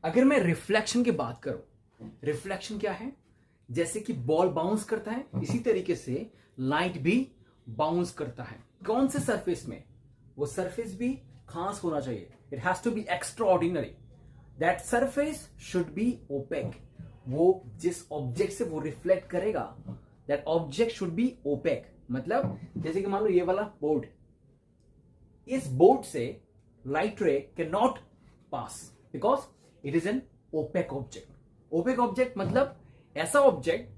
अगर मैं रिफ्लेक्शन की बात करूं, रिफ्लेक्शन क्या है? जैसे कि बॉल बाउंस करता है, इसी तरीके से लाइट भी बाउंस करता है। कौन से सरफेस में? वो सरफेस भी खास होना चाहिए। It has to be extraordinary. That surface should be opaque. वो जिस ऑब्जेक्ट से वो रिफ्लेक्ट करेगा, that object should be opaque. मतलब जैसे कि मान लो ये वाला बोर्ड, इस बोर्ड से लाइट रे can not pass because it is an opaque object. Opaque object मतलब ऐसा ऑब्जेक्ट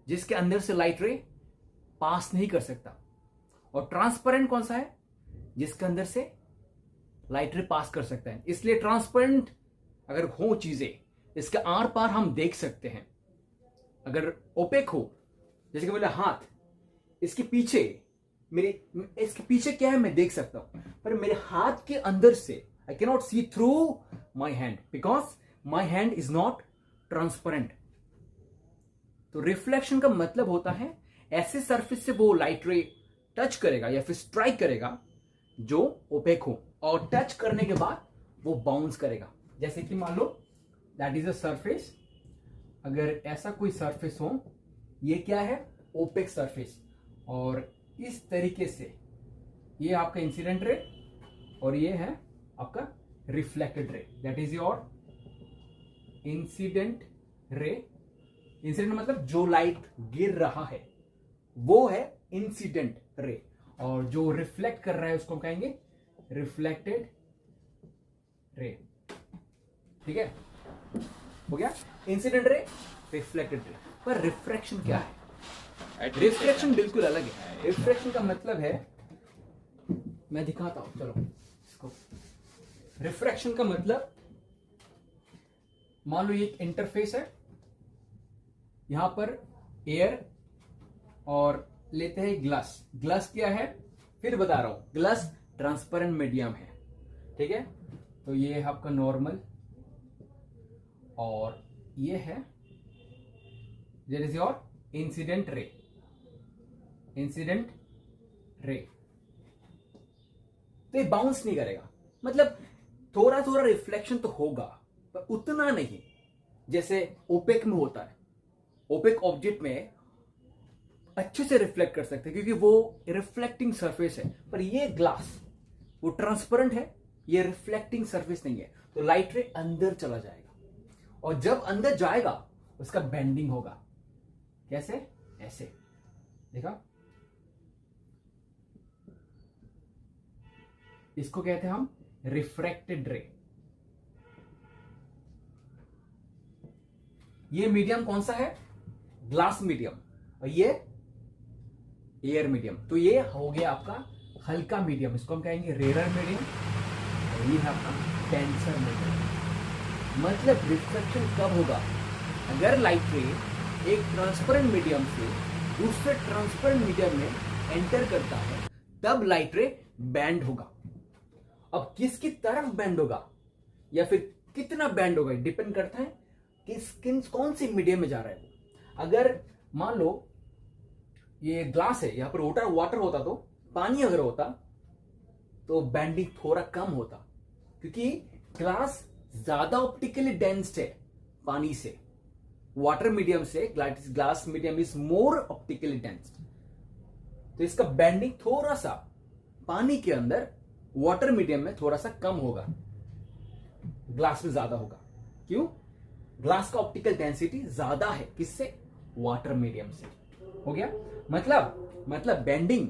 जिसके अंदर से लाइट रे पास नहीं कर सकता। और ट्रांसपेरेंट कौन सा है? जिसके अंदर से लाइट रे पास कर सकता है। इसलिए ट्रांसपेरेंट अगर हो चीजें, इसके आर पार हम देख सकते हैं। अगर ओपेक हो, जैसे कि मेरा हाथ, इसके पीछे इसके पीछे क्या है मैं देख सकता हूं, पर मेरे हाथ के अंदर से I can not see through my hand because my hand is not transparent. तो रिफ्लेक्शन का मतलब होता है ऐसे सरफेस से वो लाइट रे टच करेगा या फिर स्ट्राइक करेगा जो ओपेक हो, और टच करने के बाद वो बाउंस करेगा। जैसे कि मान लो दैट इज अ सरफेस। अगर ऐसा कोई सरफेस हो, ये क्या है? Opaque surface. और इस तरीके से ये आपका इंसिडेंट रे और ये है आपका reflected ray. That is your incident ray. Incident मतलब जो लाइट गिर रहा है वो है इंसिडेंट रे, और जो रिफ्लेक्ट कर रहा है उसको कहेंगे रिफ्लेक्टेड रे। ठीक है, हो गया इंसिडेंट रे, रिफ्लेक्टेड रे। पर रिफ्रैक्शन क्या है? रिफ्रैक्शन बिल्कुल अलग है। रिफ्रैक्शन का मतलब है, मैं दिखाता हूं, चलो इसको। रिफ्रैक्शन का मतलब, मान लो ये एक इंटरफेस है, यहां पर एयर और लेते हैं ग्लास। ग्लास क्या है? फिर बता रहा हूं, ग्लास ट्रांसपेरेंट मीडियम है। ठीक है, तो ये है आपका नॉर्मल, और ये है that is your incident ray. Incident ray तो ये बाउंस नहीं करेगा, मतलब थोड़ा थोड़ा रिफ्लेक्शन तो होगा पर उतना नहीं जैसे ओपेक में होता है। ओपेक ऑब्जेक्ट में अच्छे से रिफ्लेक्ट कर सकते हैं क्योंकि वो रिफ्लेक्टिंग सरफेस है, पर ये ग्लास वो ट्रांसपेरेंट है, ये रिफ्लेक्टिंग सरफेस नहीं है, तो लाइट रे अंदर चला जाएगा, और जब अंदर जाएगा उसका बेंडिंग होगा। कैसे? ऐसे, देखा? इसको कहते हैं हम रिफ्रैक्टेड रे। ये मीडियम कौन सा है? ग्लास मीडियम, और ये एयर मीडियम। तो ये हो गया आपका हल्का मीडियम, इसको हम कहेंगे रेयर मीडियम, और ये है आपका डेंसर मीडियम। मतलब रिफ्लेक्शन कब होगा? अगर लाइट रे एक ट्रांसपेरेंट मीडियम से दूसरे ट्रांसपेरेंट मीडियम में एंटर करता है, तब लाइट रे बैंड होगा। अब किसकी तरफ बैंड होगा या फिर कितना बैंड होगा, डिपेंड करता है कि कौन सी मीडियम में जा रहा है। अगर मान लो ये ग्लास है, यहां पर वाटर होता, तो पानी अगर होता तो बैंडिंग थोड़ा कम होता, क्योंकि ग्लास ज्यादा ऑप्टिकली डेंस्ड है पानी से। वाटर मीडियम से glass medium is more optically densed, तो इसका बैंडिंग थोड़ा सा पानी के अंदर वाटर मीडियम में थोड़ा सा कम होगा, ग्लास में ज्यादा होगा। क्यों? ग्लास का ऑप्टिकल डेंसिटी ज्यादा है, किससे? वाटर मीडियम से। हो गया? मतलब बेंडिंग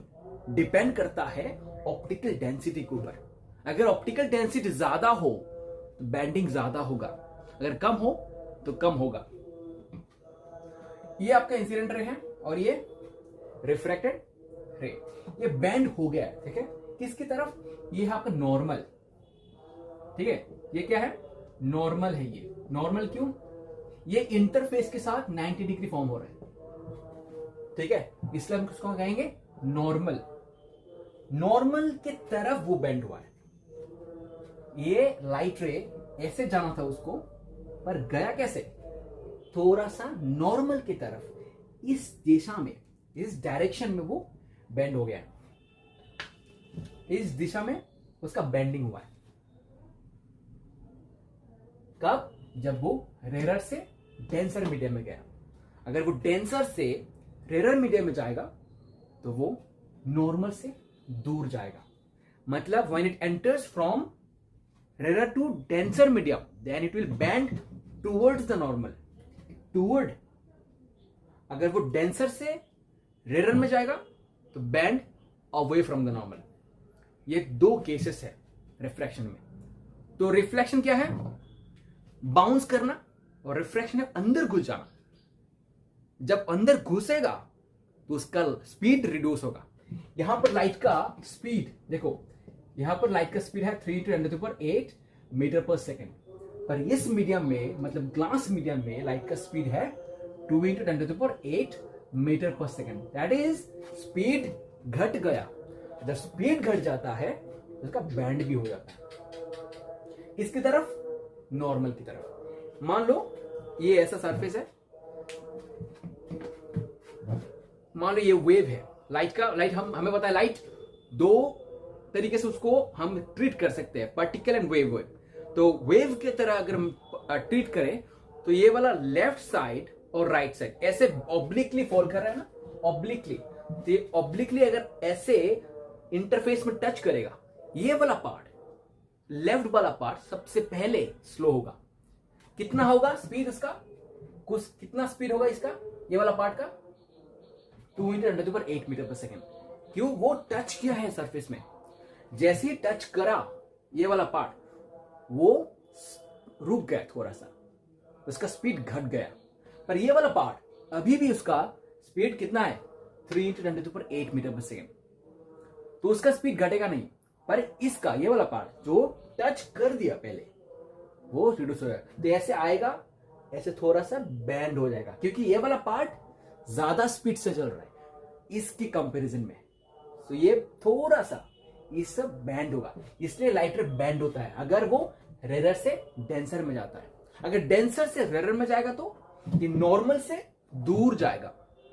डिपेंड करता है ऑप्टिकल डेंसिटी के ऊपर। अगर ऑप्टिकल डेंसिटी ज्यादा हो तो बेंडिंग ज्यादा होगा, अगर कम हो तो कम होगा। ये आपका इंसिडेंट रे है और ये रिफ्रैक्टेड रे। ये बेंड हो गया है, ठीक है? किसकी तरफ? ये है आपका नॉर्मल। ठीक है, ये क्या है? नॉर्मल है। ये नॉर्मल क्यों? ये इंटरफेस के साथ 90 डिग्री फॉर्म हो रहा है, ठीक है, इसलिए हम किसको कहेंगे? नॉर्मल। नॉर्मल के तरफ वो बेंड हुआ है। ये लाइट रे ऐसे जाना था उसको, पर गया कैसे? थोड़ा सा नॉर्मल की तरफ, इस दिशा में, इस डायरेक्शन में वो बेंड हो गया, इस दिशा में उसका बेंडिंग हुआ है। कब? जब वो रेरर से डेंसर मीडियम में गया। अगर वो डेंसर से रेरर मीडियम में जाएगा तो वो नॉर्मल से दूर जाएगा। मतलब when it enters from rarer to denser medium then it will bend towards the normal. Toward, अगर वो डेंसर से रेरर में जाएगा तो bend away from the normal. ये दो केसेस है रिफ्रैक्शन में। तो रिफ्लेक्शन क्या है? बाउंस करना, और रिफ्रैक्शन है अंदर घुस जाना। जब अंदर घुसेगा तो उसका स्पीड रिड्यूस होगा। यहां पर लाइट का स्पीड देखो, यहां पर लाइट का स्पीड है 3 × 10⁸ मीटर पर सेकेंड, पर इस मीडियम में मतलब ग्लास मीडियम में लाइट का स्पीड है 2 × 10⁸ मीटर पर सेकेंड। दैट इज स्पीड घट गया। जब स्पीड घट जाता है तो उसका बैंड भी हो जाता है इसकी तरफ, नॉर्मल की तरफ। मान लो ये ऐसा सरफेस है, मान लो ये वेव है लाइट का। लाइट हमें पता है लाइट दो तरीके से उसको हम ट्रीट कर सकते हैं, पार्टिकल एंड वेव। तो वेव की तरह अगर हम ट्रीट करें तो ये वाला लेफ्ट साइड और राइट साइड ऐसे ऑब्लिकली फॉल कर रहा है ना, ऑब्लिकली। तो ये ऑब्लिकली अगर ऐसे इंटरफेस में टच करेगा, ये वाला पार्ट, लेफ्ट वाला पार्ट सबसे पहले स्लो होगा। कितना होगा स्पीड इसका? कुछ कितना स्पीड होगा इसका, ये वाला पार्ट का? 2 × 10⁸ मीटर पर सेकेंड। क्यों? वो टच किया है सरफेस में। जैसे ही टच करा ये वाला पार्ट, वो रुक गया थोड़ा सा, उसका स्पीड घट गया। पर ये वाला पार्ट अभी भी उसका स्पीड कितना है? 3 × 10⁸ मीटर पर सेकेंड। तो उसका स्पीड घटेगा नहीं, पर इसका ये वाला पार्ट जो टच कर दिया पहले, वो रिड्यूस हो जाएगा। तो ऐसे आएगा, ऐसे थोड़ा सा बैंड हो जाएगा, क्योंकि ये वाला पार्ट ज्यादा स्पीड से चल रहा है इसकी कंपैरिजन में। तो ये थोड़ा सा ये सब बैंड होगा, इसलिए लाइटर बैंड होता है अगर वो रेरर से डेंसर में जाता है। अगर डेंसर से रेरर में जाएगा तो ये नॉर्मल से दूर जाएगा।